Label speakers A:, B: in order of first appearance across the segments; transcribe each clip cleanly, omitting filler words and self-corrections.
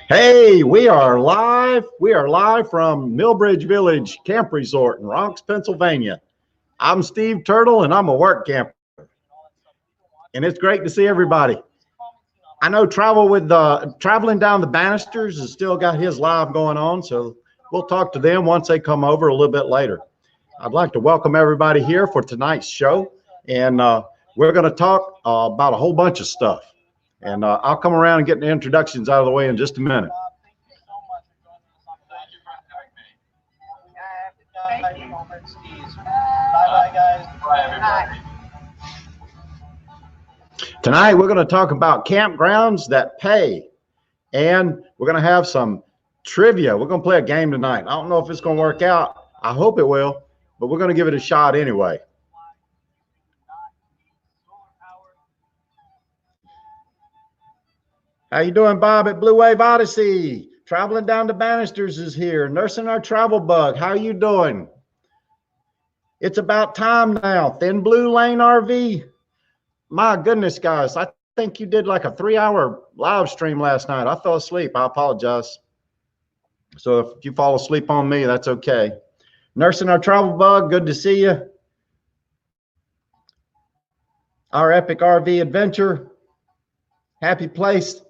A: Hey, we are live. We are live from Millbridge Village Camp Resort in Ronks, Pennsylvania. I'm Steve Turtle, and I'm a work camper. And it's great to see everybody. I know traveling down the banisters has still got his live going on, so we'll talk to them once they come over a little bit later. I'd like to welcome everybody here for tonight's show, and we're going to talk about a whole bunch of stuff. And I'll come around and get the introductions out of the way in just a minute.
B: Thank you. Bye, guys. Bye, everybody.
A: Tonight, we're going to talk about campgrounds that pay, and we're going to have some trivia. We're going to play a game tonight. I don't know if it's going to work out. I hope it will, but we're going to give it a shot anyway. How you doing, Bob at Blue Wave Odyssey? Traveling down the banisters is here. Nursing our travel bug. How you doing? It's about time now. Thin Blue Lane RV. My goodness, guys. I think you did like a 3-hour live stream last night. I fell asleep. I apologize. So if you fall asleep on me, that's okay. Nursing our travel bug. Good to see you. Our epic RV adventure. Happy Place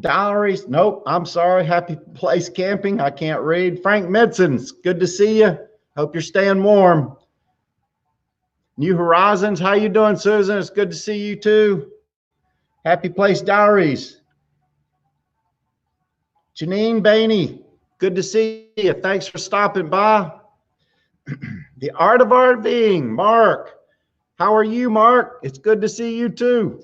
A: Diaries. Nope, I'm sorry. Happy Place Camping. I can't read. Frank Midson's. Good to see you. Hope you're staying warm. New Horizons. How you doing, Susan? It's good to see you too. Happy Place Diaries. Janine Bainey. Good to see you. Thanks for stopping by. The Art of RVing. Mark. How are you, Mark? It's good to see you too.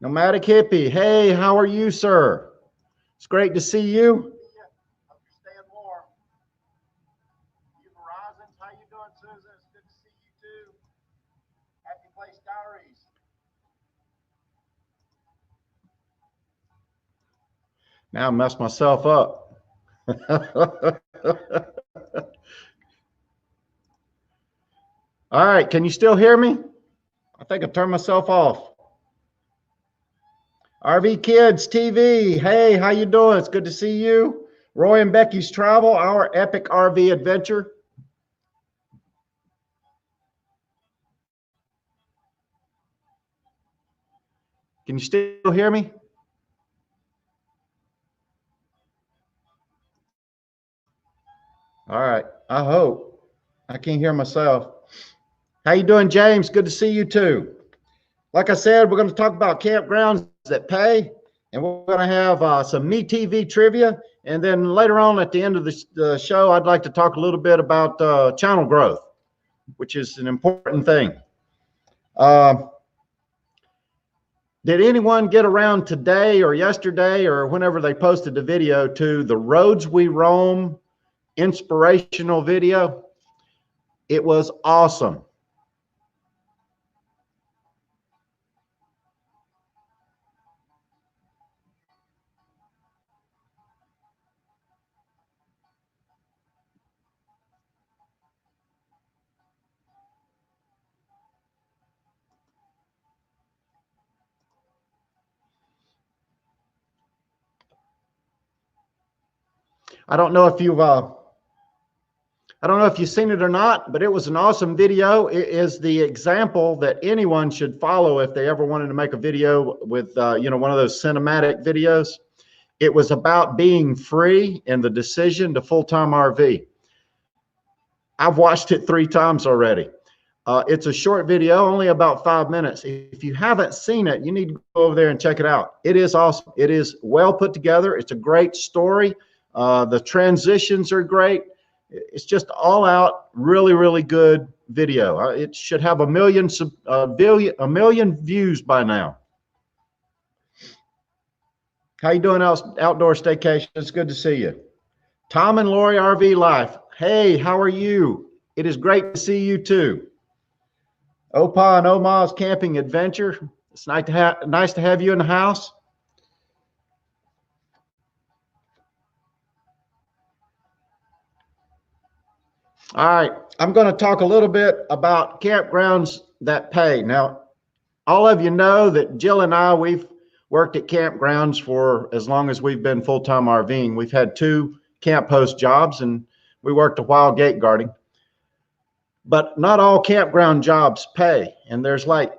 A: Nomadic Hippie. Hey, how are you, sir? It's great to see you. Hope you're staying warm. New Horizons. How you doing, Susan? It's good to see you too. Happy Place Diaries. Now I messed myself up. All right, can you still hear me? I think I turned myself off. RV Kids TV. Hey, how you doing? It's good to see you. Roy and Becky's Travel, our epic RV adventure. Can you still hear me? All right, I hope. I can't hear myself. How you doing, James? Good to see you too. Like I said, we're going to talk about campgrounds that pay, and we're going to have some Me TV trivia. And then later on at the end of the show, I'd like to talk a little bit about channel growth, which is an important thing. Did anyone get around today or yesterday or whenever they posted the video to the Roads We Roam inspirational video? It was awesome. I don't know if you've seen it or not, but it was an awesome video. It is the example that anyone should follow if they ever wanted to make a video with, one of those cinematic videos. It was about being free and the decision to full-time RV. I've watched it 3 times already. It's a short video, only about 5 minutes. If you haven't seen it, you need to go over there and check it out. It is awesome. It is well put together. It's a great story. The transitions are great. It's just all out, really, really good video. It should have a million views by now. How you doing, outdoor staycation? It's good to see you. Tom and Lori RV Life. Hey, how are you? It is great to see you too. Opa and Oma's Camping Adventure. It's nice to have you in the house. All right, I'm going to talk a little bit about campgrounds that pay. Now, all of you know that Jill and I, we've worked at campgrounds for as long as we've been full-time RVing. We've had 2 camp host jobs, and we worked a while gate guarding. But not all campground jobs pay, and there's like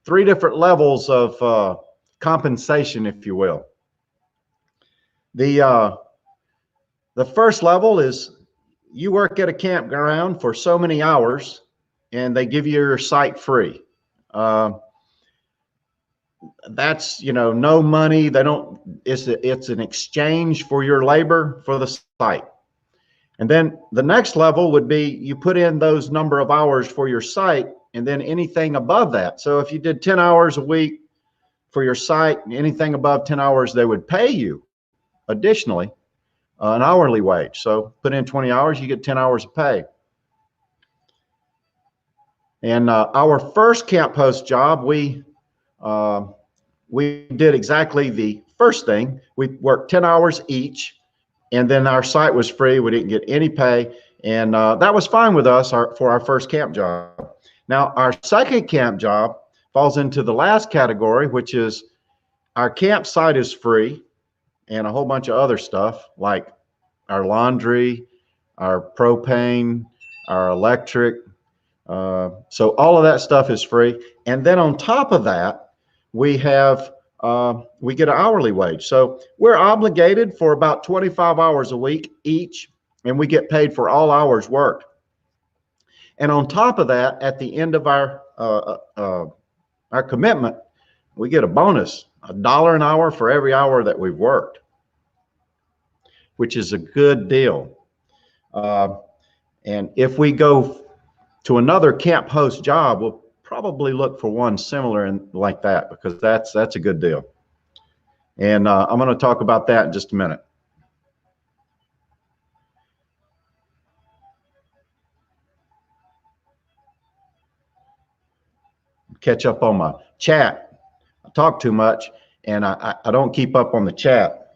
A: 3 different levels of compensation, if you will. The first level is you work at a campground for so many hours, and they give you your site free. That's, no money. They don't. It's an exchange for your labor for the site. And then the next level would be you put in those number of hours for your site, and then anything above that. So if you did 10 hours a week for your site, anything above 10 hours, they would pay you additionally an hourly wage. So put in 20 hours, you get 10 hours of pay. And our first camp host job, we did exactly the first thing. We worked 10 hours each, and then our site was free. We didn't get any pay, and that was fine with us for our first camp job. Now, our second camp job falls into the last category, which is our campsite is free and a whole bunch of other stuff like our laundry, our propane, our electric. So all of that stuff is free. And then on top of that, we get an hourly wage. So we're obligated for about 25 hours a week each, and we get paid for all hours worked. And on top of that, at the end of our commitment, we get a bonus, $1 an hour for every hour that we've worked, which is a good deal. And if we go to another camp host job, we'll probably look for one similar and like that, because that's a good deal. And I'm going to talk about that in just a minute. Catch up on my chat. I talk too much, and I don't keep up on the chat.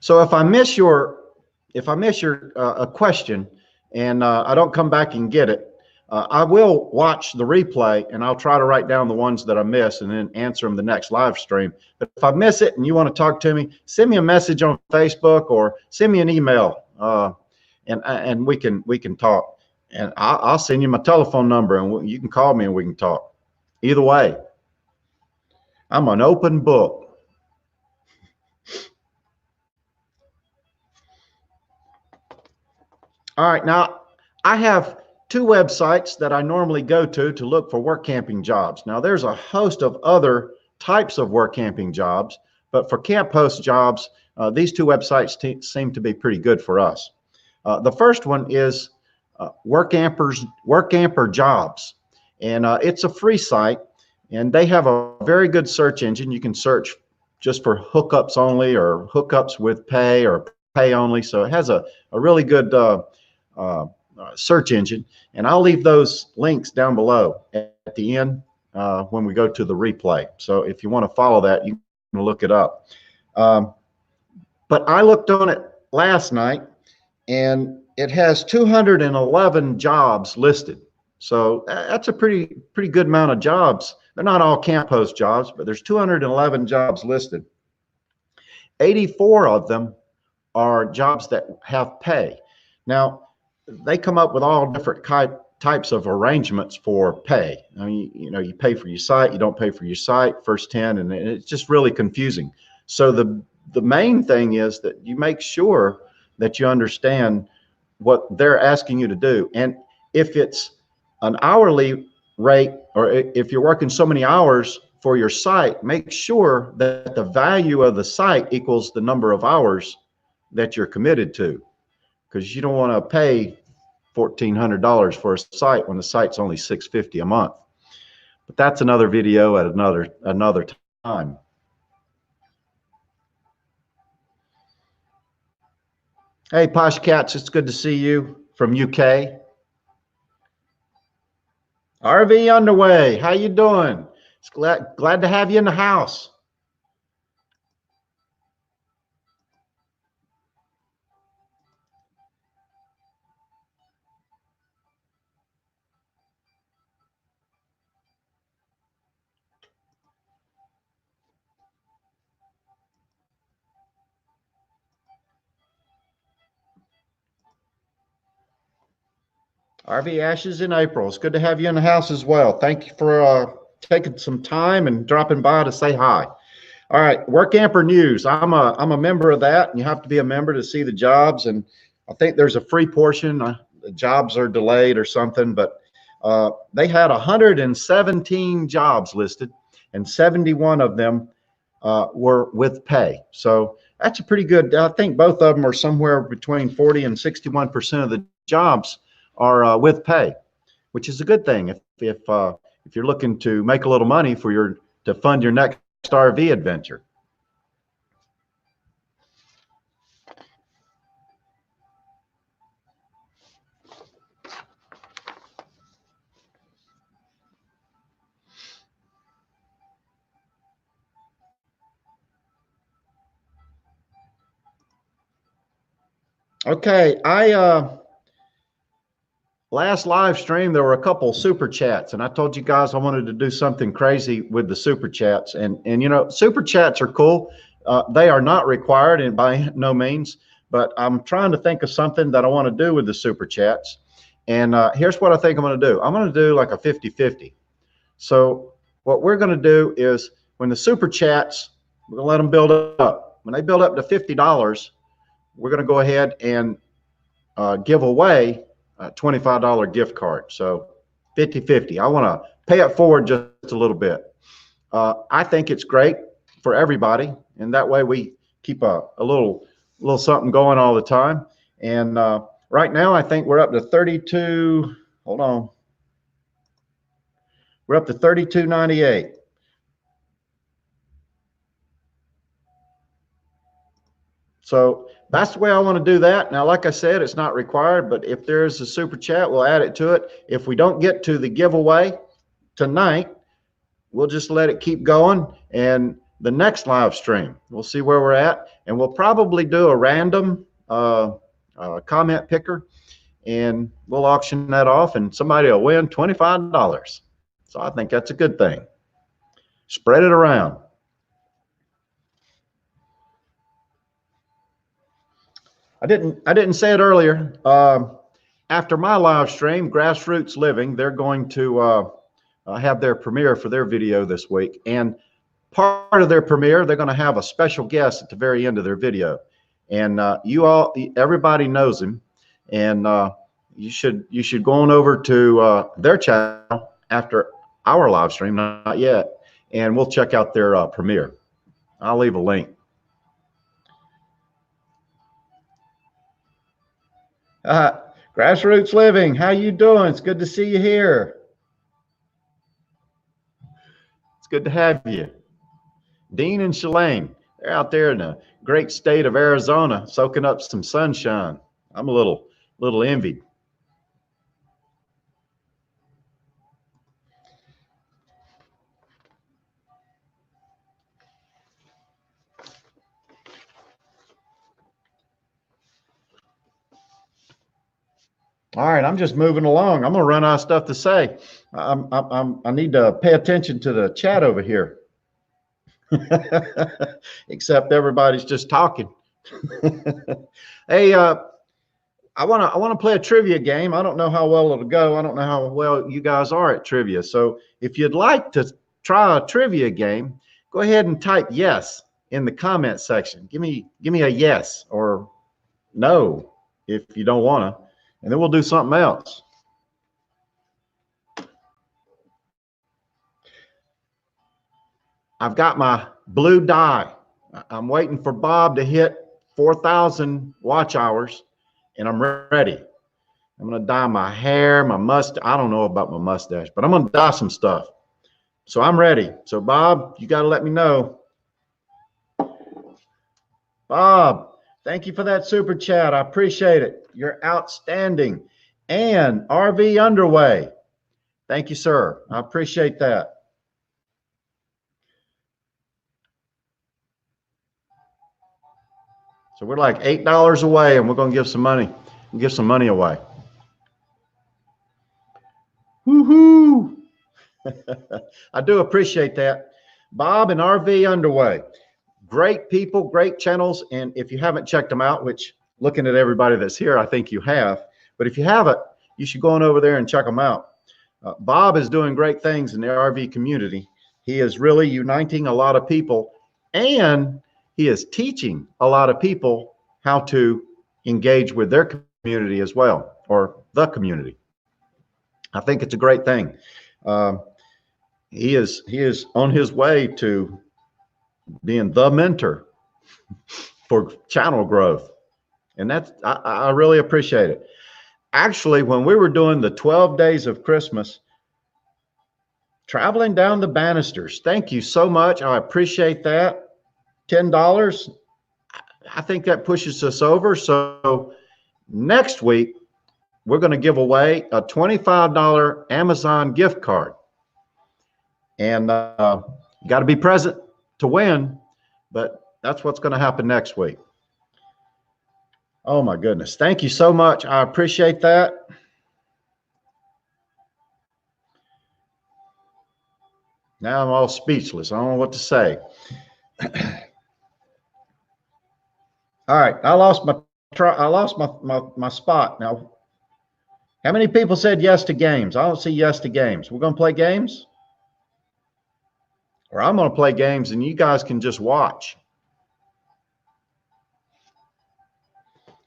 A: So if I miss your a question and I don't come back and get it, I will watch the replay, and I'll try to write down the ones that I miss and then answer them the next live stream. But if I miss it and you want to talk to me, send me a message on Facebook or send me an email, and we can talk. And I'll send you my telephone number, and you can call me and we can talk. Either way, I'm an open book. All right, now I have 2 websites that I normally go to look for work camping jobs. Now there's a host of other types of work camping jobs, but for camp host jobs, these 2 websites seem to be pretty good for us. The first one is Workamper Jobs, and it's a free site, and they have a very good search engine. You can search just for hookups only or hookups with pay or pay only. So it has a really good search engine, and I'll leave those links down below at the end when we go to the replay. So if you want to follow that, you can look it up. But I looked on it last night, and it has 211 jobs listed. So that's a pretty good amount of jobs. They're not all camp host jobs, but there's 211 jobs listed. 84 of them are jobs that have pay. Now, they come up with all different types of arrangements for pay. I mean, you pay for your site, you don't pay for your site, first 10, and it's just really confusing. So the main thing is that you make sure that you understand what they're asking you to do. And if it's an hourly rate, or if you're working so many hours for your site, make sure that the value of the site equals the number of hours that you're committed to, because you don't want to pay $1,400 for a site when the site's only $650 a month. But that's another video at another time. Hey, Posh Cats, it's good to see you from UK. RV Underway, how you doing? It's glad to have you in the house. RV Ashes in April. It's good to have you in the house as well. Thank you for taking some time and dropping by to say hi. All right, Workamper News. I'm a member of that, and you have to be a member to see the jobs. And I think there's a free portion. The jobs are delayed or something, but they had 117 jobs listed, and 71 of them were with pay. So that's a pretty good. I think both of them are somewhere between 40 and 61% of the jobs are with pay, which is a good thing if you're looking to make a little money to fund your next RV adventure. Okay, last live stream, there were a couple super chats, and I told you guys I wanted to do something crazy with the super chats. And you know, super chats are cool. They are not required, and by no means, but I'm trying to think of something that I want to do with the super chats. And here's what I think I'm going to do. I'm going to do like a 50-50. So what we're going to do is when the super chats, we're going to let them build up. When they build up to $50, we're going to go ahead and give away a $25 gift card. So 50-50. I want to pay it forward just a little bit. I think it's great for everybody, and that way we keep a little something going all the time. And right now I think we're up to 32. Hold on. We're up to 32.98. So that's the way I want to do that. Now, like I said, it's not required, but if there's a super chat, we'll add it to it. If we don't get to the giveaway tonight, we'll just let it keep going. And the next live stream, we'll see where we're at. And we'll probably do a random comment picker, and we'll auction that off, and somebody will win $25. So I think that's a good thing. Spread it around. I didn't say it earlier. After my live stream, Grassroots Living, they're going to have their premiere for their video this week. And part of their premiere, they're going to have a special guest at the very end of their video. And everybody knows him. And you should go on over to their channel after our live stream, not yet, and we'll check out their premiere. I'll leave a link. Grassroots Living, how you doing? It's good to see you here. It's good to have you. Dean and Shalane, they're out there in the great state of Arizona, soaking up some sunshine. I'm a little envied. All right, I'm just moving along. I'm gonna run out of stuff to say. I need to pay attention to the chat over here. Except everybody's just talking. Hey, I wanna play a trivia game. I don't know how well it'll go. I don't know how well you guys are at trivia. So if you'd like to try a trivia game, go ahead and type yes in the comment section. Give me a yes or no if you don't wanna. And then we'll do something else. I've got my blue dye. I'm waiting for Bob to hit 4,000 watch hours, and I'm ready. I'm going to dye my hair, my mustache. I don't know about my mustache, but I'm going to dye some stuff. So I'm ready. So Bob, you got to let me know. Bob, thank you for that super chat. I appreciate it. You're outstanding. And RV Underway. Thank you, sir. I appreciate that. So we're like $8 away, and we're going to give some money. Give some money away. Woohoo! I do appreciate that. Bob and RV Underway. Great people, great channels. And if you haven't checked them out, which looking at everybody that's here, I think you have. But if you haven't, you should go on over there and check them out. Bob is doing great things in the RV community. He is really uniting a lot of people, and he is teaching a lot of people how to engage with their community as well, or the community. I think it's a great thing. He is on his way to being the mentor for channel growth, and that's I really appreciate it. Actually, when we were doing the 12 days of Christmas, traveling down the banisters, thank you so much. I appreciate that. $10. I think that pushes us over. So next week, we're going to give away a $25 Amazon gift card. And you got to be present to win, but that's what's going to happen next week. Oh my goodness. Thank you so much. I appreciate that. Now I'm all speechless. I don't know what to say. All right. I lost my spot. Now, how many people said yes to games? I don't see yes to games. We're going to play games? Or I'm going to play games and you guys can just watch.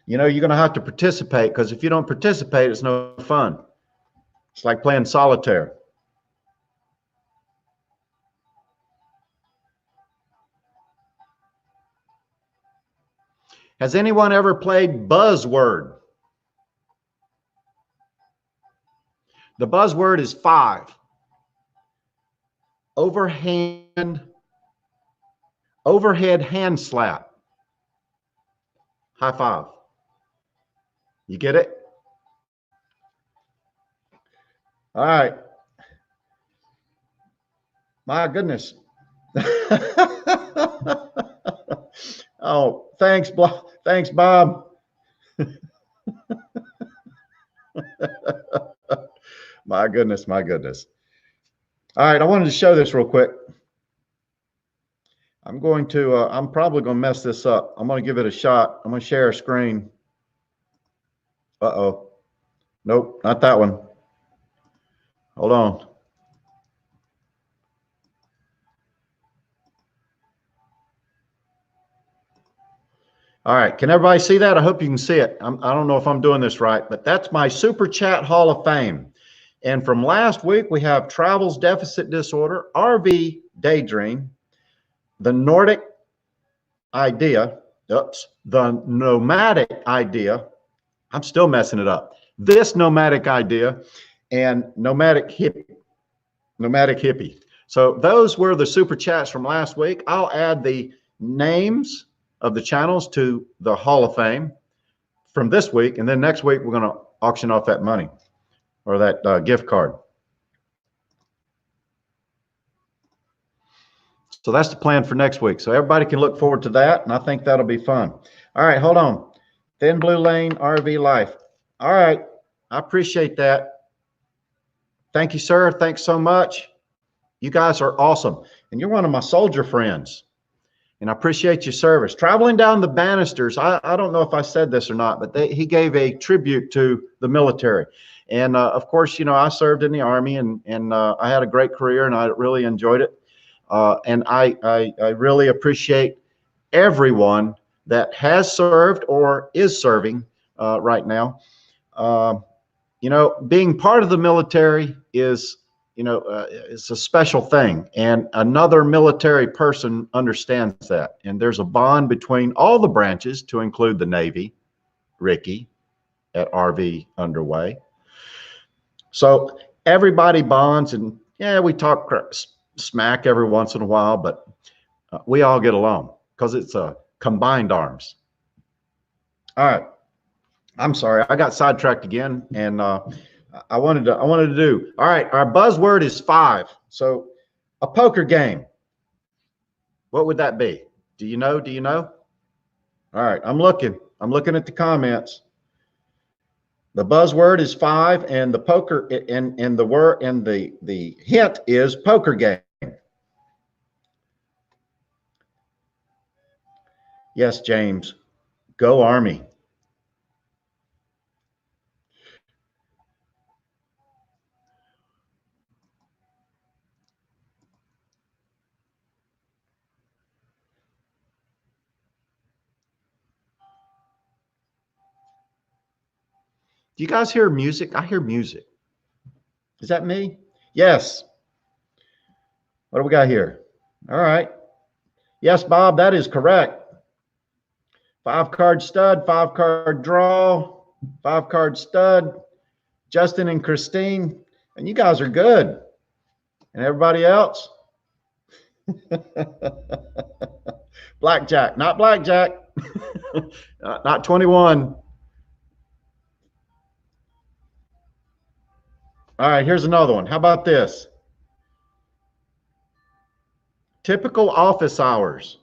A: You know, you're going to have to participate, because if you don't participate, it's no fun. It's like playing solitaire. Has anyone ever played Buzzword? The buzzword is 5. Overhead hand slap. High 5. You get it? All right. My goodness. Oh, thanks, Bob. My goodness, my goodness. All right, I wanted to show this real quick. I'm probably going to mess this up. I'm going to give it a shot. I'm going to share a screen. Uh-oh. Nope, not that one. Hold on. All right, can everybody see that? I hope you can see it. I don't know if I'm doing this right, but that's my Super Chat Hall of Fame. And from last week, we have Travels Deficit Disorder, RV Daydream, the Nordic Idea, the Nomadic Idea. I'm still messing it up. This Nomadic Idea and Nomadic Hippie. So those were the Super Chats from last week. I'll add the names of the channels to the Hall of Fame from this week, and then next week we're going to auction off that money, or that gift card. So that's the plan for next week. So everybody can look forward to that, and I think that'll be fun. All right, hold on. Thin Blue Lane RV Life. All right, I appreciate that. Thank you, sir. Thanks so much. You guys are awesome, and you're one of my soldier friends. And I appreciate your service. Traveling down the banisters, I don't know if I said this or not, but he gave a tribute to the military. And of course, you know, I served in the Army, and I had a great career, and I really enjoyed it. And I really appreciate everyone that has served or is serving right now. You know, being part of the military is, you know, it's a special thing, and another military person understands that. And there's a bond between all the branches, to include the Navy, Ricky at RV Underway. So everybody bonds, and yeah, we talk smack every once in a while, but we all get along because it's a combined arms. All right, I'm sorry, I got sidetracked again, and I wanted to do. All right, our buzzword is 5. So a poker game. What would that be? Do you know? Do you know? All right, I'm looking at the comments. The buzzword is 5, and the poker and the word and the hint is poker game. Yes, James. Go Army. Do you guys hear music? I hear music. Is that me? Yes. What do we got here? All right. Yes, Bob, that is correct. 5-card stud, 5-card draw, 5-card stud. Justin and Christine, and you guys are good. And everybody else? Blackjack, not blackjack. Not 21. All right, here's another one. How about this? Typical office hours.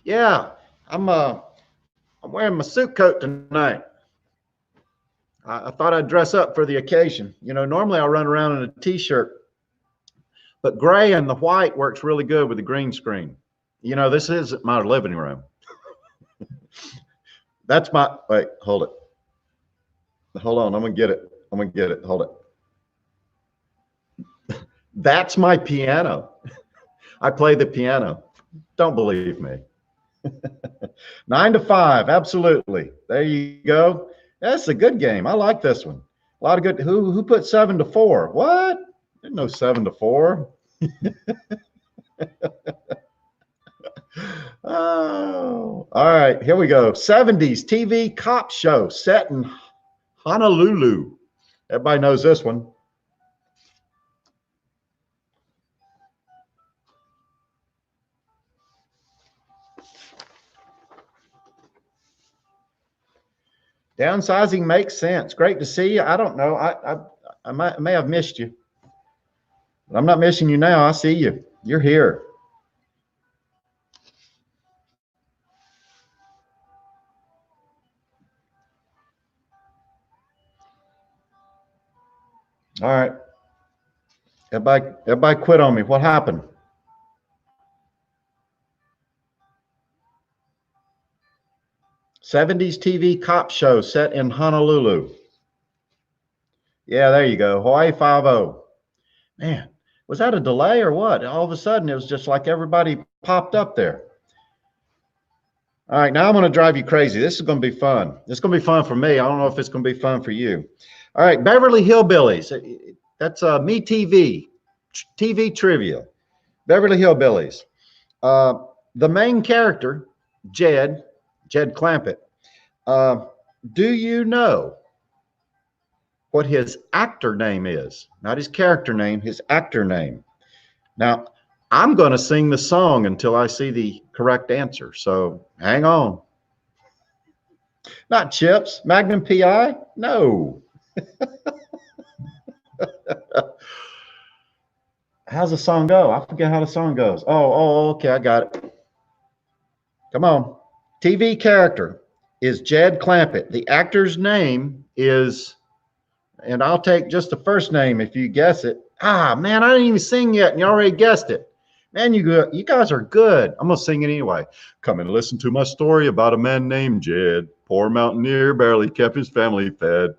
A: Yeah, I'm wearing my suit coat tonight. I thought I'd dress up for the occasion. You know, normally I run around in a t-shirt, but gray and the white works really good with the green screen. You know, this is my living room. That's my, wait, hold it. Hold on, I'm gonna get it. I'm gonna get it, hold it. That's my piano. I play the piano. Don't believe me. 9 to 5, absolutely. There you go. That's a good game. I like this one. A lot of good. Who put 7 to 4? What? There's no 7 to 4. Oh, all right. Here we go. 70s TV cop show set in Honolulu. Everybody knows this one. Downsizing makes sense. Great to see you. I don't know. I may have missed you. But I'm not missing you now. I see you. You're here. All right. Everybody quit on me. What happened? '70s TV cop show set in Honolulu. Yeah, there you go. Hawaii 5-0. Man, was that a delay or what? All of a sudden, it was just like everybody popped up there. All right, now I'm going to drive you crazy. This is going to be fun. It's going to be fun for me. I don't know if it's going to be fun for you. All right, Beverly Hillbillies. That's Me TV trivia. Beverly Hillbillies. The main character, Jed Clampett. Do you know what his actor name is? Not his character name, his actor name. Now, I'm going to sing the song until I see the correct answer. So hang on. Not Chips, Magnum PI? No. How's the song go? I forget how the song goes. Oh, okay, I got it. Come on. TV character is Jed Clampett. The actor's name is, and I'll take just the first name if you guess it. Ah, man, I didn't even sing yet, and you already guessed it. Man, you guys are good. I'm going to sing it anyway. Come and listen to my story about a man named Jed. Poor mountaineer, barely kept his family fed.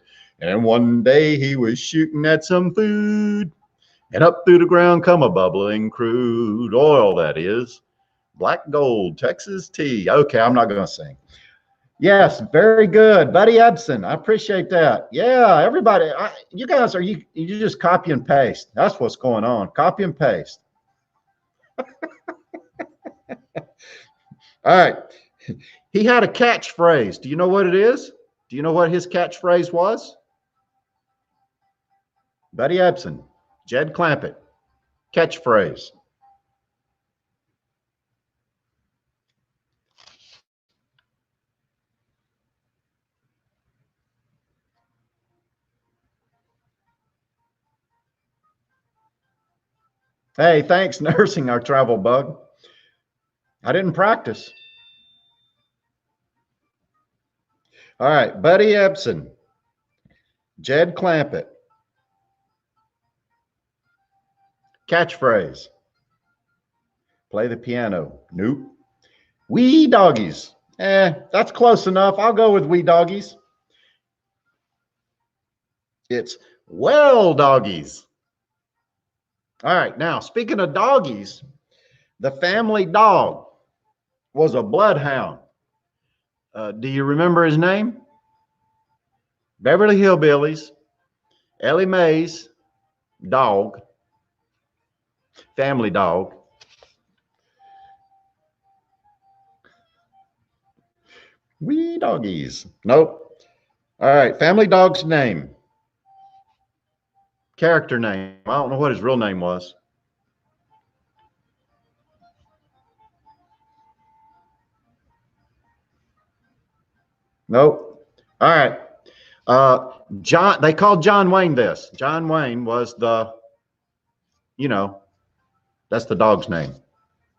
A: And one day he was shooting at some food. And up through the ground come a bubbling crude oil, that is. Black gold, Texas tea. Okay, I'm not going to sing. Yes, very good. Buddy Ebsen, I appreciate that. Yeah, everybody, you guys you just copy and paste. That's what's going on. Copy and paste. All right. He had a catchphrase. Do you know what it is? Do you know what his catchphrase was? Buddy Ebsen, Jed Clampett, catchphrase. Hey, thanks, nursing our travel bug. I didn't practice. All right, Buddy Ebsen, Jed Clampett, catchphrase. Play the piano. Nope. Wee doggies. That's close enough. I'll go with wee doggies. It's well doggies. All right, now speaking of doggies, the family dog. was a bloodhound. Do you remember his name? Beverly Hillbillies, Ellie Mae's dog, family dog. Wee doggies. Nope. All right, family dog's name. Character name. I don't know what his real name was. Nope. All right. John, they called John Wayne this. John Wayne was the, you know, that's the dog's name.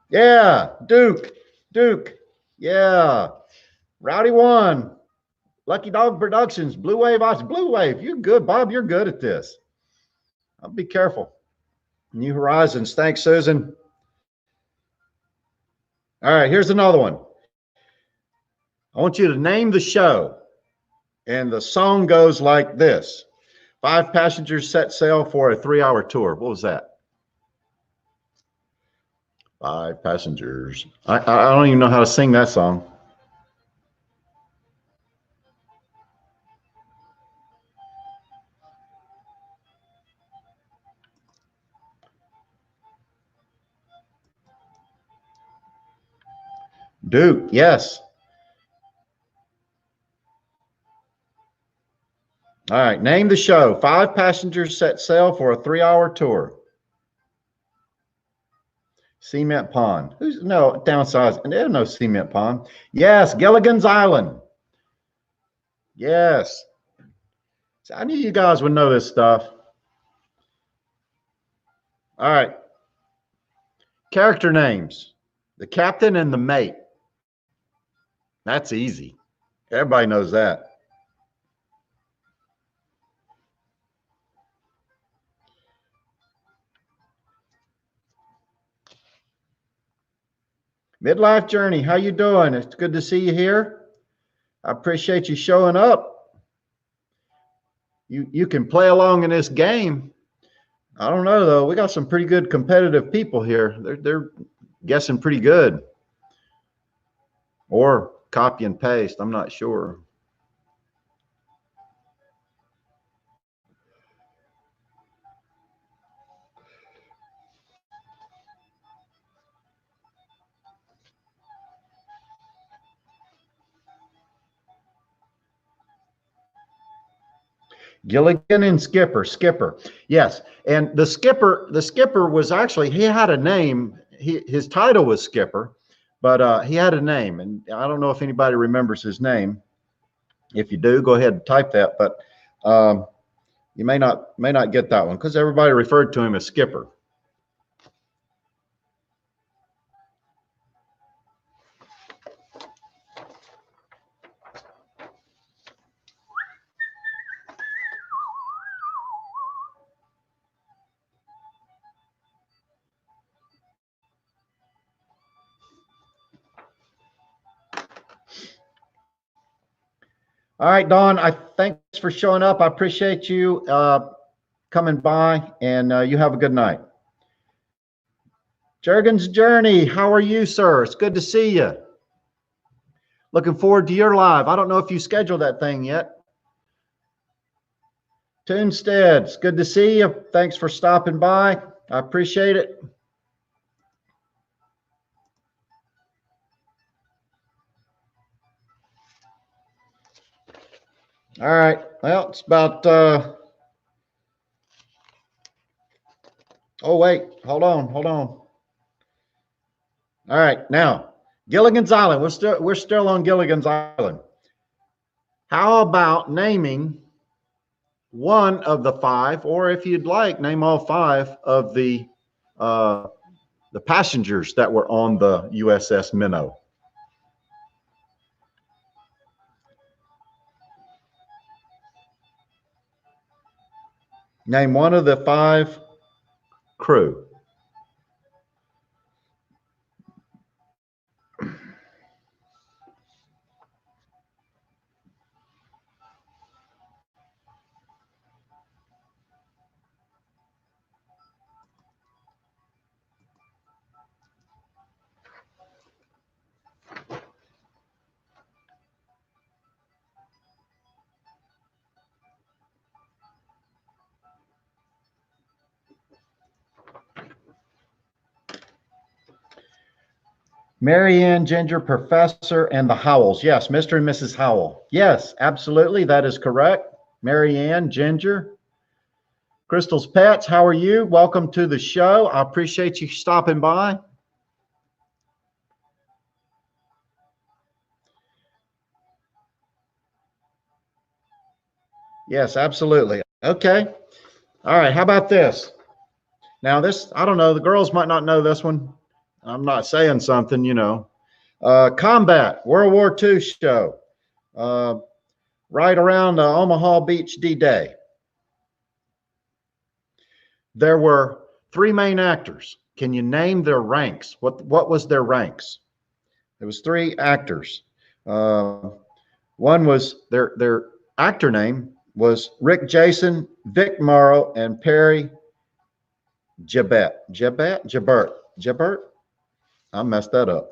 A: Yeah, Duke. Duke. Yeah. Rowdy one. Lucky Dog Productions. Blue Wave. Blue Wave. You're good, Bob. You're good at this. I'll be careful. New Horizons. Thanks, Susan. All right, here's another one. I want you to name the show. And the song goes like this. 5 passengers set sail for a 3-hour tour. What was that? 5 passengers. I don't even know how to sing that song. Duke, yes. All right, name the show. 5 passengers set sail for a 3-hour tour. Cement Pond. Who's no downsize? And there's no Cement Pond. Yes, Gilligan's Island. Yes. So I knew you guys would know this stuff. All right. Character names. The captain and the mate. That's easy. Everybody knows that. Midlife Journey, how you doing? It's good to see you here. I appreciate you showing up. You can play along in this game. I don't know though. We got some pretty good competitive people here. They're guessing pretty good. Or copy and paste. I'm not sure. Gilligan and Skipper. Yes. And the skipper was actually, he had a name. His title was Skipper, but he had a name. And I don't know if anybody remembers his name. If you do, go ahead and type that. But you may not get that one because everybody referred to him as Skipper. All right, Dawn, thanks for showing up. I appreciate you coming by, and you have a good night. Jurgen's Journey, how are you, sir? It's good to see you. Looking forward to your live. I don't know if you scheduled that thing yet. Toonstead, it's good to see you. Thanks for stopping by. I appreciate it. All right. Well, it's about, oh, wait, hold on. All right. Now, Gilligan's Island. We're still on Gilligan's Island. How about naming one of the 5, or if you'd like, name all 5 of the passengers that were on the USS Minnow? Name one of the 5 crew. Mary Ann, Ginger, Professor, and the Howells. Yes, Mr. and Mrs. Howell. Yes, absolutely. That is correct. Mary Ann, Ginger. Crystal's Pets, how are you? Welcome to the show. I appreciate you stopping by. Yes, absolutely. Okay. All right. How about this? Now, this, I don't know, the girls might not know this one. I'm not saying something, you know. Combat, World War II show, right around Omaha Beach D-Day. There were three main actors. Can you name their ranks? What was their ranks? There was three actors. One was their actor name was Rick Jason, Vic Morrow, and Perry Jabert. I messed that up.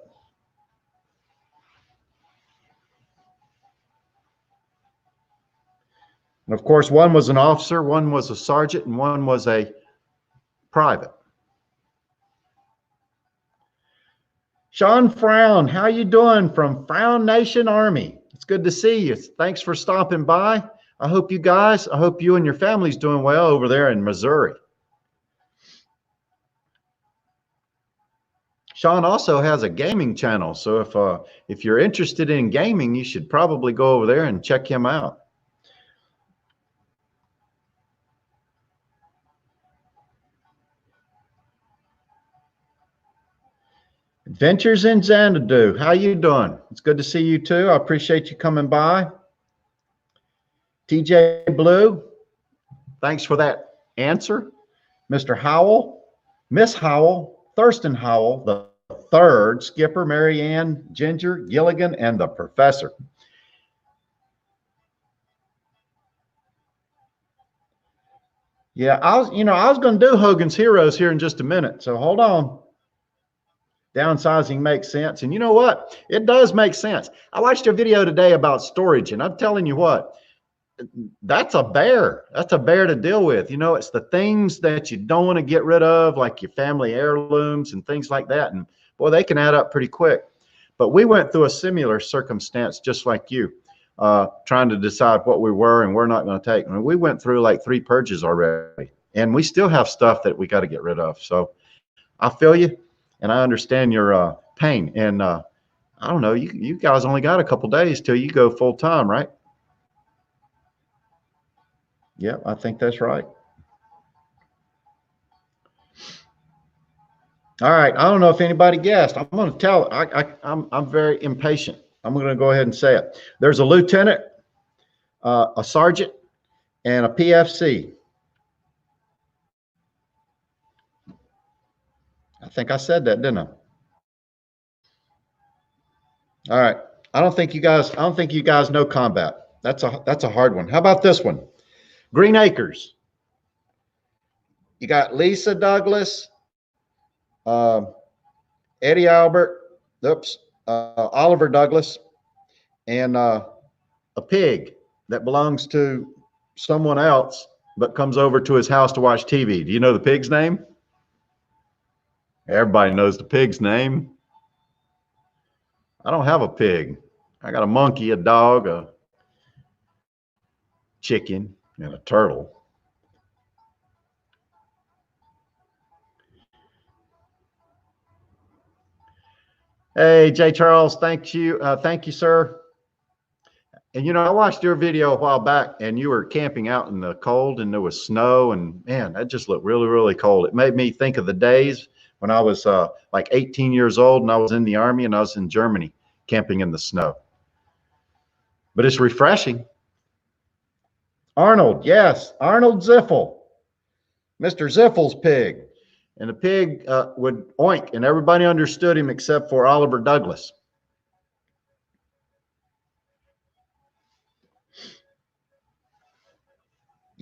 A: And of course, one was an officer, one was a sergeant, and one was a private. Sean Frown, how you doing from Frown Nation Army? It's good to see you. Thanks for stopping by. I hope you and your family's doing well over there in Missouri. Sean also has a gaming channel, so if you're interested in gaming, you should probably go over there and check him out. Adventures in Xanadu, how you doing? It's good to see you too. I appreciate you coming by. TJ Blue, thanks for that answer. Mr. Howell, Miss Howell, Thurston Howell, the third, Skipper, Mary Ann, Ginger, Gilligan, and the Professor. Yeah, I was going to do Hogan's Heroes here in just a minute, so hold on. Downsizing makes sense. And you know what? It does make sense. I watched a video today about storage, and I'm telling you what, that's a bear. That's a bear to deal with. You know, it's the things that you don't want to get rid of, like your family heirlooms and things like that. And boy, they can add up pretty quick. But we went through a similar circumstance just like you, trying to decide what we were and we're not going to take. I mean, we went through like 3 purges already, and we still have stuff that we got to get rid of. So I feel you, and I understand your pain. And I don't know, you guys only got a couple days till you go full time, right? Yeah, I think that's right. All right. I don't know if anybody guessed. I'm going to tell it. I'm very impatient. I'm going to go ahead and say it. There's a lieutenant, a sergeant, and a PFC. I think I said that, didn't I? All right. I don't think you guys know combat. That's a hard one. How about this one? Green Acres. You got Lisa Douglas, Eddie Albert, Oliver Douglas, and a pig that belongs to someone else but comes over to his house to watch TV. Do you know the pig's name? Everybody knows the pig's name. I don't have a pig. I got a monkey, a dog, a chicken, and a turtle. Hey, Jay Charles, thank you, sir. And you know, I watched your video a while back, and you were camping out in the cold, and there was snow, and man, that just looked really, really cold. It made me think of the days when I was like 18 years old, and I was in the Army, and I was in Germany camping in the snow. But it's refreshing. Arnold, yes, Arnold Ziffel, Mr. Ziffel's pig. And the pig would oink, and everybody understood him except for Oliver Douglas.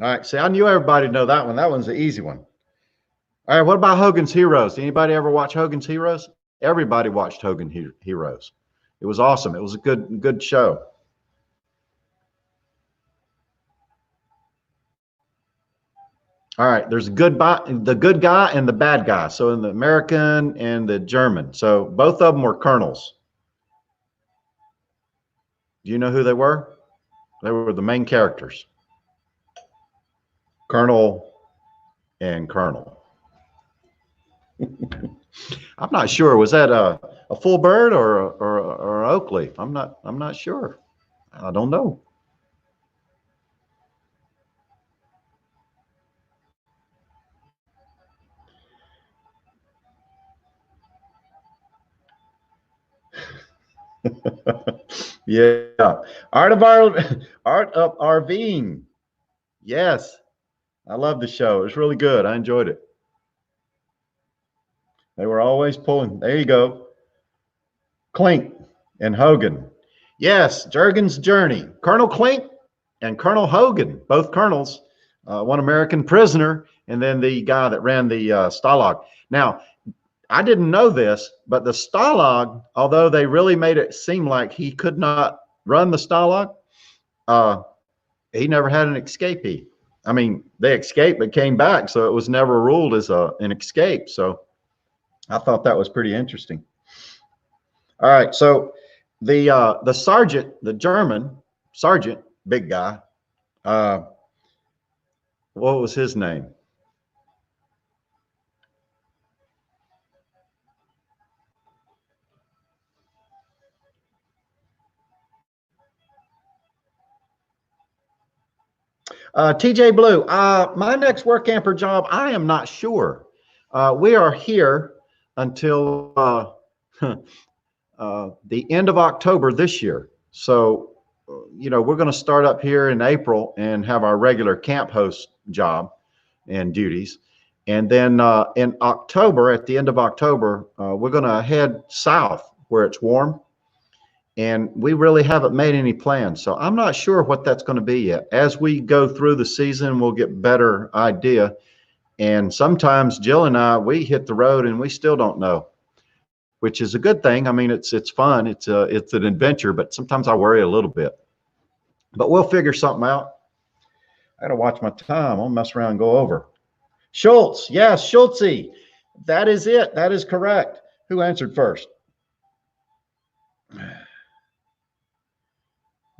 A: All right, see, I knew everybody would know that one. That one's the easy one. All right, what about Hogan's Heroes? Anybody ever watch Hogan's Heroes? Everybody watched Hogan's Heroes. It was awesome. It was a good show. All right, there's the good guy and the bad guy. So in the American and the German. So both of them were colonels. Do you know who they were? They were the main characters. Colonel and Colonel. I'm not sure. Was that a full bird or an oak leaf? I'm not sure. I don't know. Yeah. Art of RVing. Yes. I love the show. It was really good. I enjoyed it. They were always pulling. There you go. Klink and Hogan. Yes, Jurgen's Journey. Colonel Klink and Colonel Hogan, both colonels, one American prisoner, and then the guy that ran the Stalag. Now, I didn't know this, but the Stalag, although they really made it seem like he could not run the Stalag, he never had an escapee. I mean, they escaped but came back, so it was never ruled as an escape. So I thought that was pretty interesting. All right, so the sergeant, the German sergeant, big guy, what was his name? TJ Blue, my next work camper job, I am not sure. We are here until the end of October this year. So, you know, we're going to start up here in April and have our regular camp host job and duties. And then in October, at the end of October, we're going to head south where it's warm. And we really haven't made any plans. So I'm not sure what that's going to be yet. As we go through the season, we'll get better idea. And sometimes Jill and I, we hit the road and we still don't know, which is a good thing. I mean, it's fun. It's an adventure, but sometimes I worry a little bit. But we'll figure something out. I got to watch my time. I'll mess around and go over. Schultz, yes, Schultzy. That is it. That is correct. Who answered first?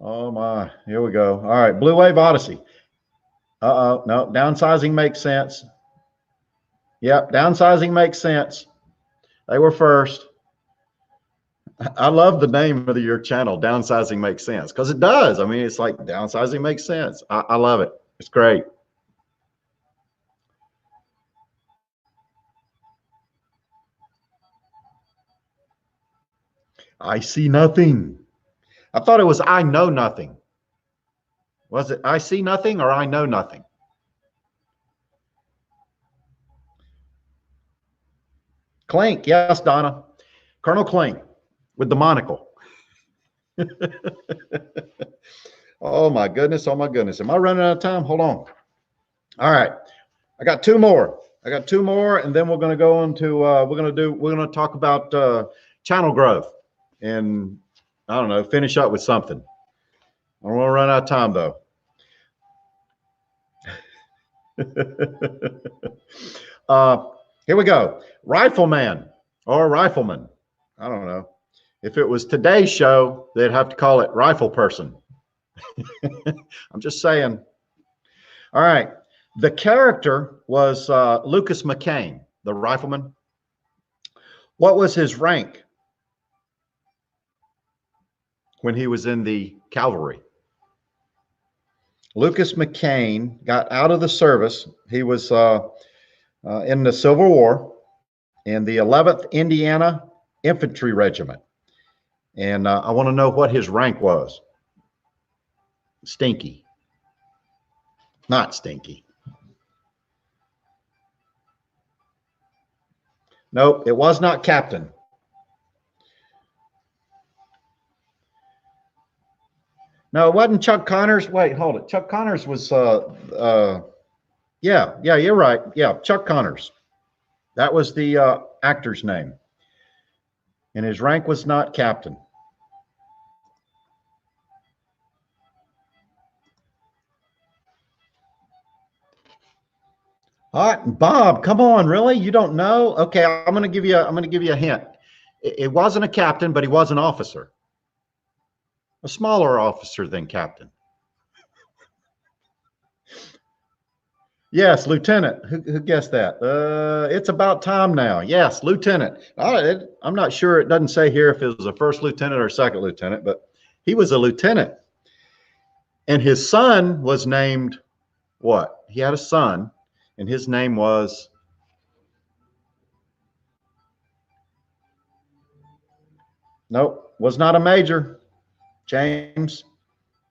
A: Oh my, here we go. All right, Blue Wave Odyssey. Uh-oh, no, downsizing makes sense. Yep, downsizing makes sense. They were first. I love the name of your channel, Downsizing Makes Sense, because it does. I mean, it's like downsizing makes sense. I love it. It's great. I see nothing. I thought it was I know nothing. Was it I see nothing or I know nothing? Clink, yes, Donna. Colonel Clink with the monocle. Oh my goodness, oh my goodness. Am I running out of time? Hold on. All right. I got two more. And then we're going to go into we're going to talk about channel growth and I don't know, finish up with something. I don't want to run out of time though. Here we go. Rifleman or rifleman. I don't know. If it was today's show, they'd have to call it Rifle Person. I'm just saying. All right. The character was Lucas McCain, the rifleman. What was his rank when he was in the cavalry? Lucas McCain got out of the service. He was in the Civil War in the 11th Indiana Infantry Regiment. And I want to know what his rank was. Stinky. Not Stinky. Nope, it was not captain. No, it wasn't Chuck Connors. Wait, hold it. Chuck Connors was, yeah, you're right. Yeah, Chuck Connors. That was the actor's name. And his rank was not captain. All right, Bob, come on, really? You don't know? Okay, I'm going to give you a hint. It wasn't a captain, but he was an officer. A smaller officer than captain. Yes, lieutenant. Who guessed that? It's about time now. Yes, lieutenant. I'm not sure. It doesn't say here if it was a first lieutenant or second lieutenant, but he was a lieutenant. And his son was named what? He had a son, and his name was... Nope, was not a major. James,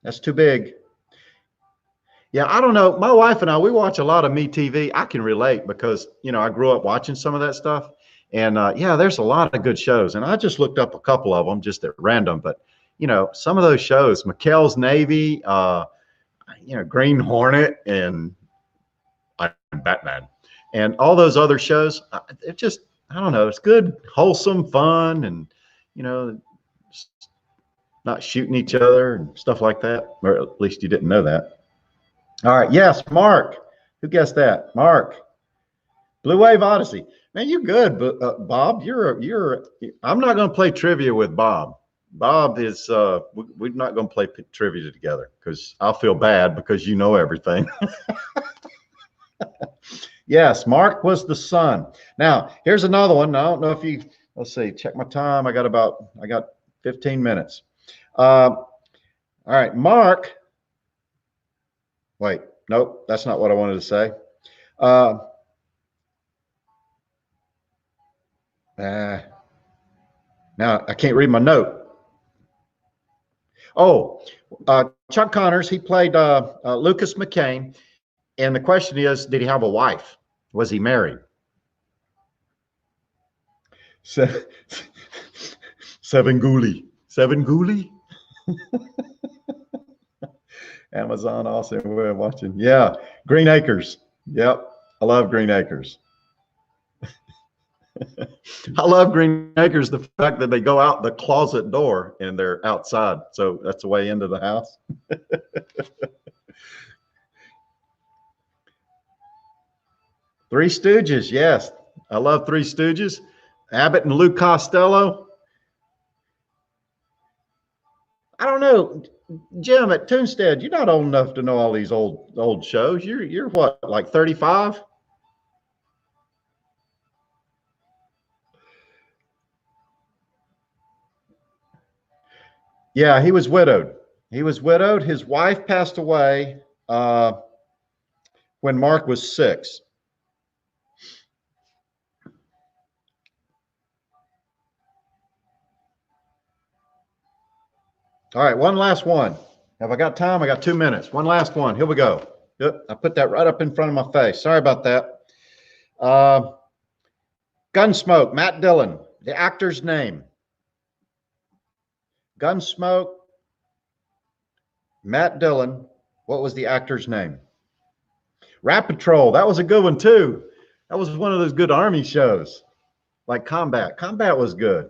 A: that's too big. Yeah, I don't know. My wife and I, we watch a lot of MeTV. I can relate because, I grew up watching some of that stuff. And yeah, there's a lot of good shows. And I just looked up a couple of them just at random. But, some of those shows, McHale's Navy, Green Hornet, and Batman, and all those other shows, it just, I don't know, it's good, wholesome, fun, and, not shooting each other and stuff like that. Or at least you didn't know that. All right. Yes, Mark. Who guessed that? Mark. Blue Wave Odyssey. Man, you're good, but Bob. I'm not going to play trivia with Bob. Bob is. We're not going to play trivia together because I'll feel bad because you know everything. Yes, Mark was the son. Now here's another one. I don't know if you. Let's see. Check my time. I got 15 minutes. All right, Mark. Wait, nope, that's not what I wanted to say. Now I can't read my note. Oh, Chuck Connors, he played Lucas McCain. And the question is, did he have a wife? Was he married? Seven Ghoulie. Amazon also we're watching. Yeah, Green Acres. Yep, I love Green Acres. I love Green Acres, the fact that they go out the closet door and they're outside. So that's the way into the house. Three Stooges, yes. I love Three Stooges. Abbott and Lou Costello. I don't know. Jim at Toonstead, you're not old enough to know all these old shows. You're what, like 35? Yeah, he was widowed. His wife passed away when Mark was 6. All right, one last one. Have I got time? I got 2 minutes. One last one. Here we go. Yep, I put that right up in front of my face. Sorry about that. Gunsmoke, Matt Dillon, the actor's name. Gunsmoke, Matt Dillon. What was the actor's name? Rat Patrol. That was a good one too. That was one of those good Army shows, like Combat. Combat was good.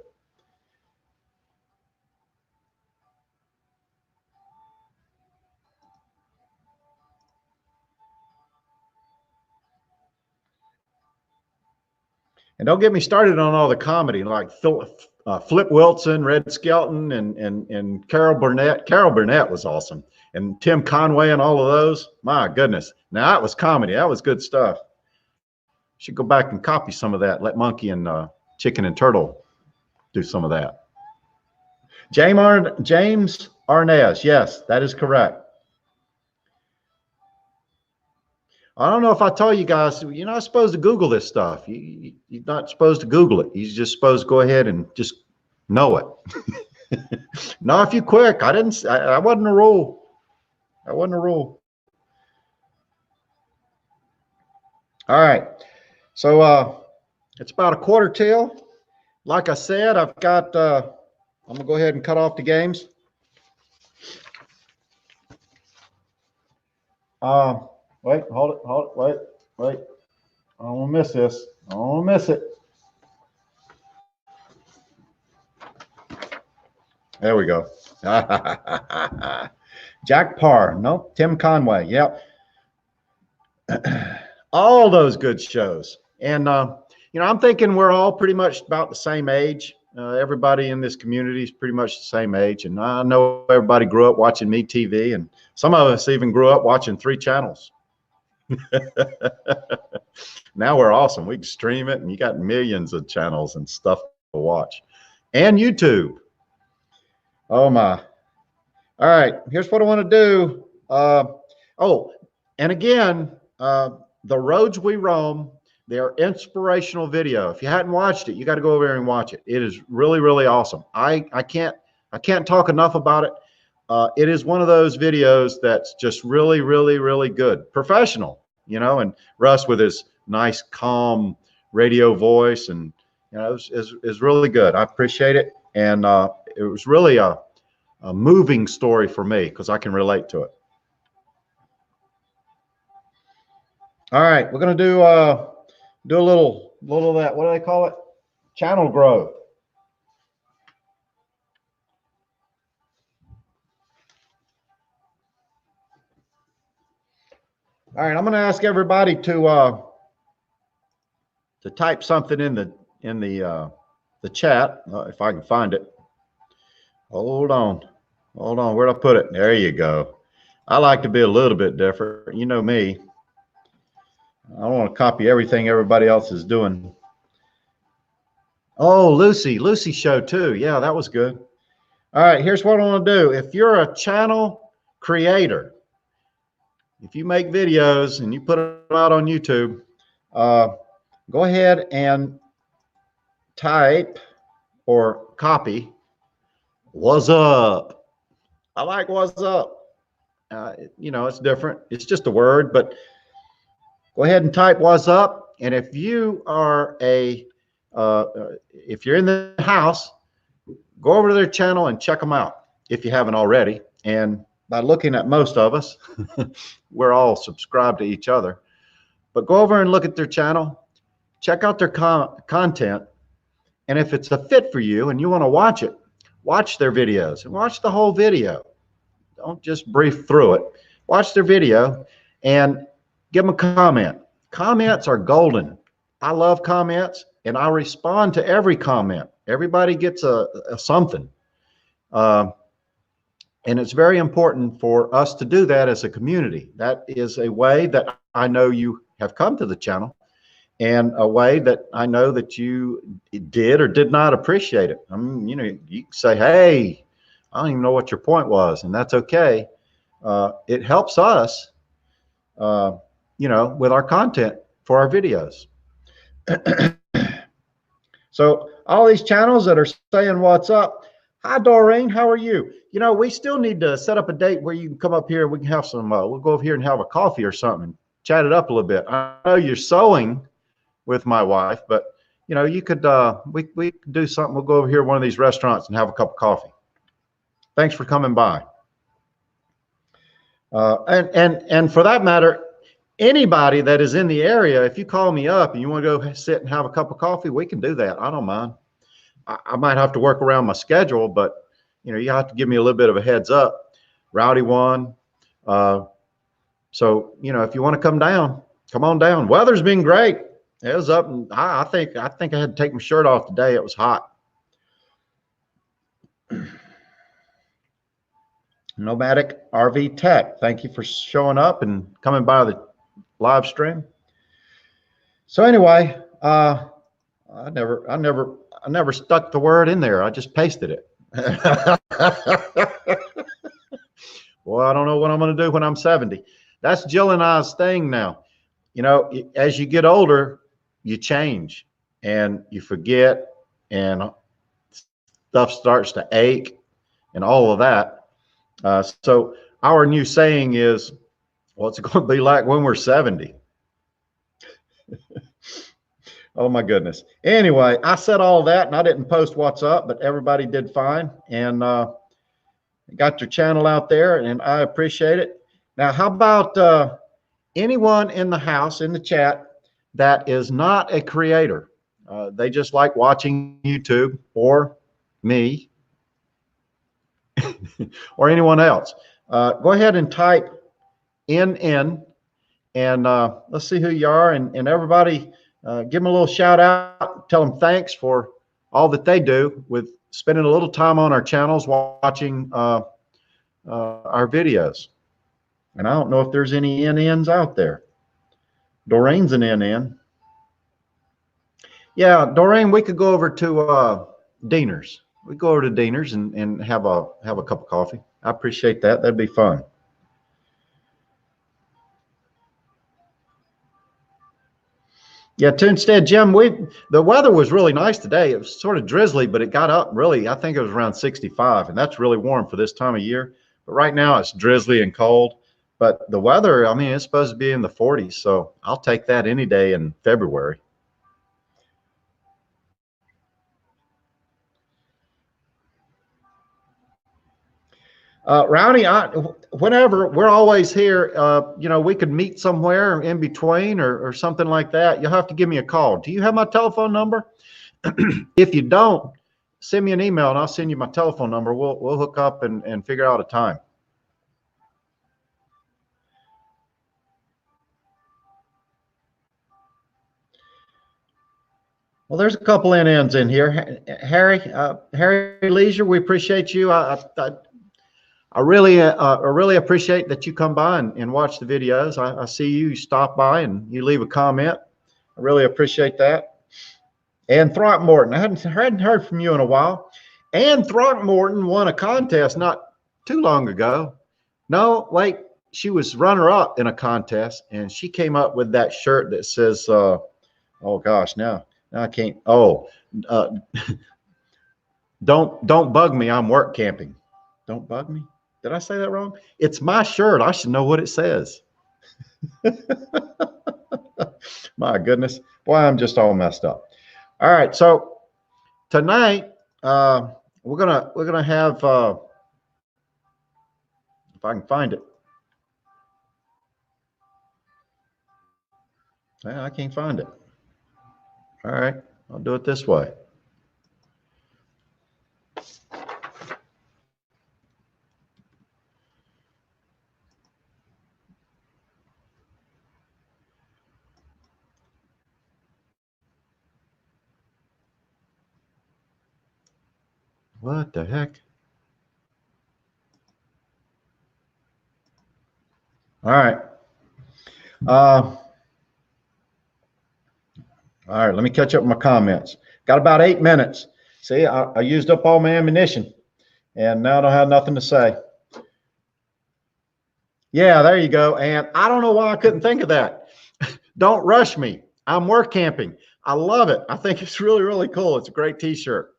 A: And don't get me started on all the comedy, like Flip Wilson, Red Skelton, and Carol Burnett. Carol Burnett was awesome. And Tim Conway and all of those. My goodness. Now, that was comedy. That was good stuff. Should go back and copy some of that. Let Monkey and Chicken and Turtle do some of that. James Arnaz. Yes, that is correct. I don't know if I told you guys, you're not supposed to Google this stuff. You're not supposed to Google it. You're just supposed to go ahead and just know it. Not if you're quick. I wasn't a rule. That wasn't a rule. All right. So it's about a quarter till. Like I said, I've got, I'm going to go ahead and cut off the games. Wait, hold it, wait. I don't want to miss this. I don't want to miss it. There we go. Jack Parr. Nope. Tim Conway. Yep. all those good shows. And, you know, I'm thinking we're all pretty much about the same age. Everybody in this community is pretty much the same age. And I know everybody grew up watching Me TV, and some of us even grew up watching 3 channels. Now we're awesome. We can stream it, and you got millions of channels and stuff to watch. And YouTube. Oh, my. All right, here's what I want to do. Oh, and again, the roads we roam, they're inspirational video. If you hadn't watched it, you got to go over there and watch it. It is really, really awesome. I can't talk enough about it. It is one of those videos that's just really, really, really good. Professional, you know, and Russ with his nice, calm radio voice, and you know, is really good. I appreciate it, and it was really a moving story for me because I can relate to it. All right, we're gonna do a little of that. What do they call it? Channel growth. All right, I'm gonna ask everybody to type something in the chat if I can find it. Hold on, where'd I put it? There you go. I like to be a little bit different. You know me. I don't want to copy everything everybody else is doing. Oh, Lucy show too. Yeah, that was good. All right, here's what I want to do. If you're a channel creator, if you make videos and you put them out on YouTube, go ahead and type or copy "what's up." I like "what's up." You know, it's different. It's just a word, but go ahead and type "what's up." And if you are if you're in the house, go over to their channel and check them out if you haven't already. And by looking at most of us, we're all subscribed to each other. But go over and look at their channel, check out their content, and if it's a fit for you and you want to watch it, watch their videos and watch the whole video. Don't just brief through it. Watch their video and give them a comment. Comments are golden. I love comments, and I respond to every comment. Everybody gets a something. And it's very important for us to do that as a community. That is a way that I know you have come to the channel, and a way that I know that you did or did not appreciate it. I mean, you know, you can say, hey, I don't even know what your point was, and that's okay. It helps us, you know, with our content for our videos. So all these channels that are saying what's up. Hi, Doreen, how are you? You know, we still need to set up a date where you can come up here and we can have some, we'll go over here and have a coffee or something, chat it up a little bit. I know you're sewing with my wife, but you know, you could, we could do something. We'll go over here to one of these restaurants and have a cup of coffee. Thanks for coming by. And for that matter, anybody that is in the area, if you call me up and you want to go sit and have a cup of coffee, we can do that. I don't mind. I might have to work around my schedule, but you know, you have to give me a little bit of a heads up. Rowdy one. So, you know, if you want to come down, come on down. Weather's been great. It was up, and I think I had to take my shirt off today. It was hot. Nomadic RV Tech, thank you for showing up and coming by the live stream. So anyway, I never stuck the word in there. I just pasted it. Well, I don't know what I'm going to do when I'm 70. That's Jill and I's thing now. You know, as you get older, you change and you forget, and stuff starts to ache and all of that. So our new saying is, what's it going to be like when we're 70? Oh my goodness. Anyway, I said all that and I didn't post what's up, but everybody did fine, and got your channel out there, and I appreciate it. Now, how about anyone in the house, in the chat, that is not a creator? They just like watching YouTube, or me, or anyone else. Go ahead and type NN and let's see who you are. And everybody, give them a little shout out. Tell them thanks for all that they do with spending a little time on our channels, watching our videos. And I don't know if there's any NNs out there. Doreen's an NN. Yeah, Doreen, we could go over to Diener's. We go over to Diener's and have a cup of coffee. I appreciate that. That'd be fun. Yeah, instead, Jim, the weather was really nice today. It was sort of drizzly, but it got up really, I think it was around 65, and that's really warm for this time of year. But right now it's drizzly and cold. But the weather, I mean, it's supposed to be in the 40s, so I'll take that any day in February. Rowdy, whenever, we're always here. You know, we could meet somewhere in between or something like that. You'll have to give me a call. Do you have my telephone number? If you don't, send me an email and I'll send you my telephone number. We'll hook up and figure out a time. Well, there's a couple NNs in here. Harry Leisure, we appreciate you. I really appreciate that you come by and watch the videos. I see you stop by and you leave a comment. I really appreciate that. And Throckmorton, I hadn't heard from you in a while. And Throckmorton won a contest not too long ago. No, wait, she was runner-up in a contest, and she came up with that shirt that says, oh gosh, now I can't. Oh, don't bug me. I'm work camping. Don't bug me. Did I say that wrong? It's my shirt. I should know what it says. My goodness. Boy, I'm just all messed up. All right. So tonight, we're gonna have, if I can find it. I can't find it. All right. I'll do it this way. What the heck? All right. All right, let me catch up with my comments. Got about 8 minutes. See, I used up all my ammunition, and now I don't have nothing to say. Yeah, there you go. And I don't know why I couldn't think of that. Don't rush me. I'm work camping. I love it. I think it's really, really cool. It's a great T-shirt.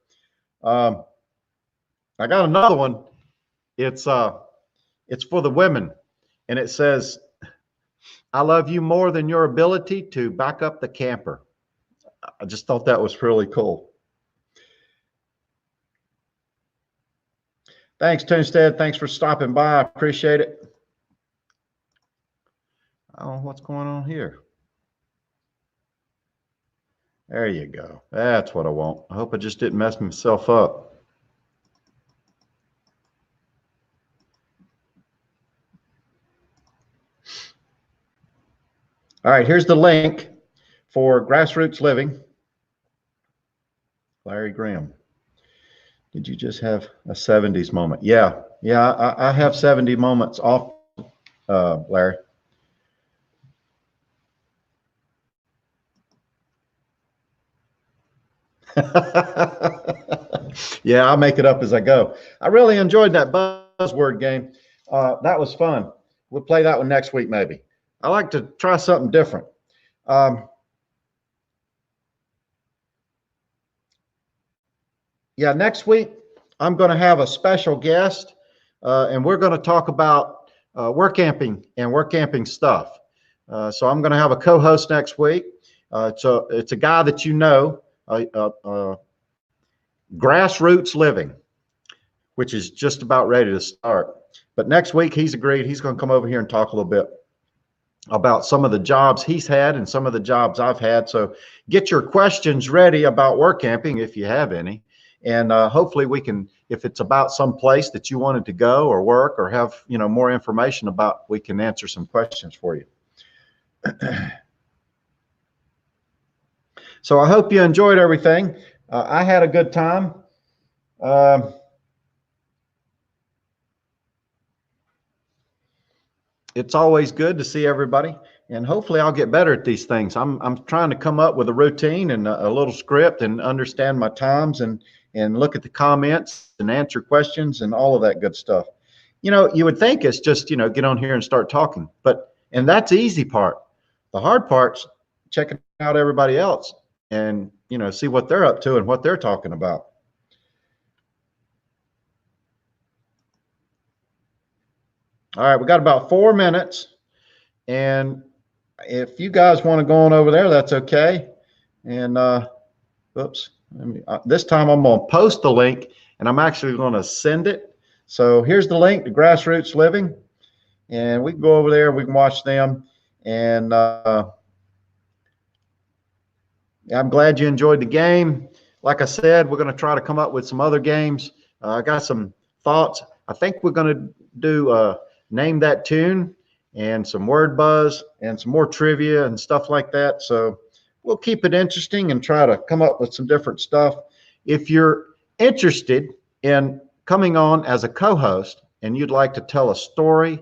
A: I got another one. It's for the women, and it says, "I love you more than your ability to back up the camper." I just thought that was really cool. Thanks, Tunstead. Thanks for stopping by. I appreciate it. I don't know what's going on here. There you go. That's what I want. I hope I just didn't mess myself up. All right, here's the link for Grassroots Living. Larry Graham. Did you just have a 70s moment? Yeah, I have 70 moments off, Larry. Yeah, I'll make it up as I go. I really enjoyed that buzzword game. That was fun. We'll play that one next week, maybe. I like to try something different. Yeah, next week I'm going to have a special guest, and we're going to talk about work camping and work camping stuff. So I'm going to have a co-host next week. So it's a guy that you know, Grassroots Living, which is just about ready to start. But next week he's agreed he's going to come over here and talk a little bit about some of the jobs he's had and some of the jobs I've had. So get your questions ready about work camping if you have any. And hopefully we can, if it's about some place that you wanted to go or work or have, you know, more information about, we can answer some questions for you. So I hope you enjoyed everything. I had a good time. It's always good to see everybody, and hopefully I'll get better at these things. I'm trying to come up with a routine and a little script and understand my times and look at the comments and answer questions and all of that good stuff. You know, you would think it's just, you know, get on here and start talking, and that's the easy part. The hard part's checking out everybody else and, you know, see what they're up to and what they're talking about. All right, we got about 4 minutes, and if you guys want to go on over there, that's okay. And oops, this time I'm going to post the link, and I'm actually going to send it. So here's the link to Grassroots Living, and we can go over there, we can watch them. And I'm glad you enjoyed the game. Like I said, we're going to try to come up with some other games. I got some thoughts. I think we're going to do Name That Tune and some word buzz and some more trivia and stuff like that. So we'll keep it interesting and try to come up with some different stuff. If you're interested in coming on as a co-host and you'd like to tell a story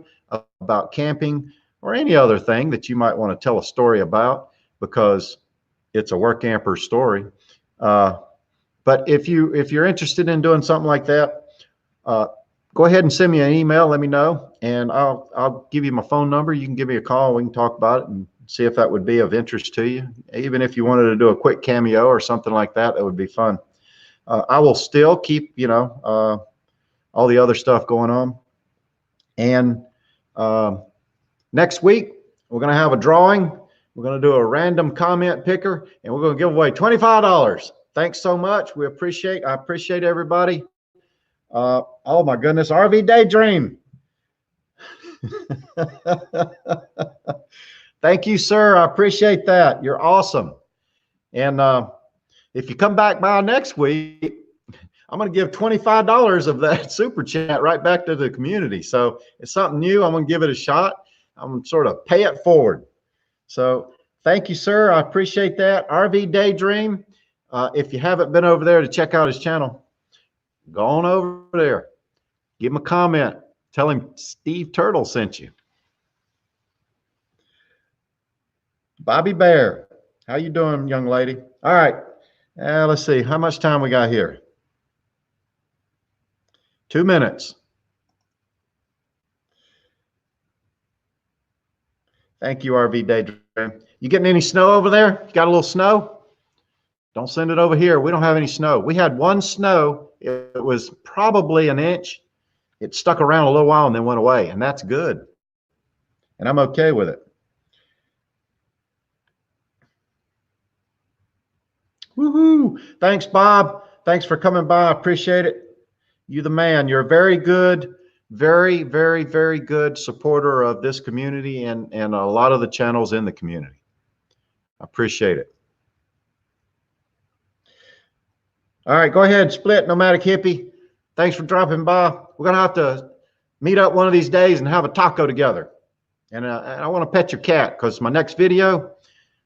A: about camping or any other thing that you might want to tell a story about, because it's a Workamper story. But if you're interested in doing something like that, go ahead and send me an email. Let me know, and I'll give you my phone number. You can give me a call. We can talk about it and see if that would be of interest to you. Even if you wanted to do a quick cameo or something like that, that would be fun. I will still keep, you know, all the other stuff going on. And next week we're going to have a drawing. We're going to do a random comment picker, and we're going to give away $25. Thanks so much. I appreciate everybody. Oh my goodness, RV Daydream. Thank you, sir. I appreciate that. You're awesome. And if you come back by next week, I'm going to give $25 of that super chat right back to the community. So it's something new. I'm going to give it a shot. I'm going to sort of pay it forward. So thank you, sir. I appreciate that. RV Daydream. If you haven't been over there to check out his channel, go on over there. Give him a comment. Tell him Steve Turtle sent you. Bobby Bear. How you doing, young lady? All right. Let's see. How much time we got here? 2 minutes. Thank you, RV Daydream. You getting any snow over there? You got a little snow? Don't send it over here. We don't have any snow. We had one snow. It was probably an inch. It stuck around a little while and then went away, and that's good. And I'm okay with it. Woohoo! Thanks, Bob. Thanks for coming by. I appreciate it. You the man. You're a very good, very, very, very good supporter of this community and a lot of the channels in the community. I appreciate it. All right, go ahead, split, Nomadic Hippie. Thanks for dropping by. We're going to have to meet up one of these days and have a taco together. And I want to pet your cat, because my next video,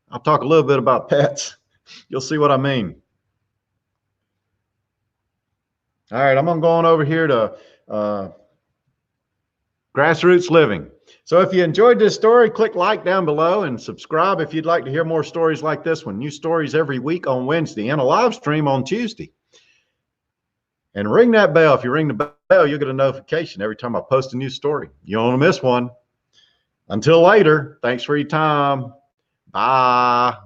A: I'll talk a little bit about pets. You'll see what I mean. All right, I'm going to go on over here to Grassroots Living. So if you enjoyed this story, click like down below and subscribe if you'd like to hear more stories like this one. New stories every week on Wednesday and a live stream on Tuesday. And ring that bell. If you ring the bell, you'll get a notification every time I post a new story. You don't want to miss one. Until later, thanks for your time. Bye.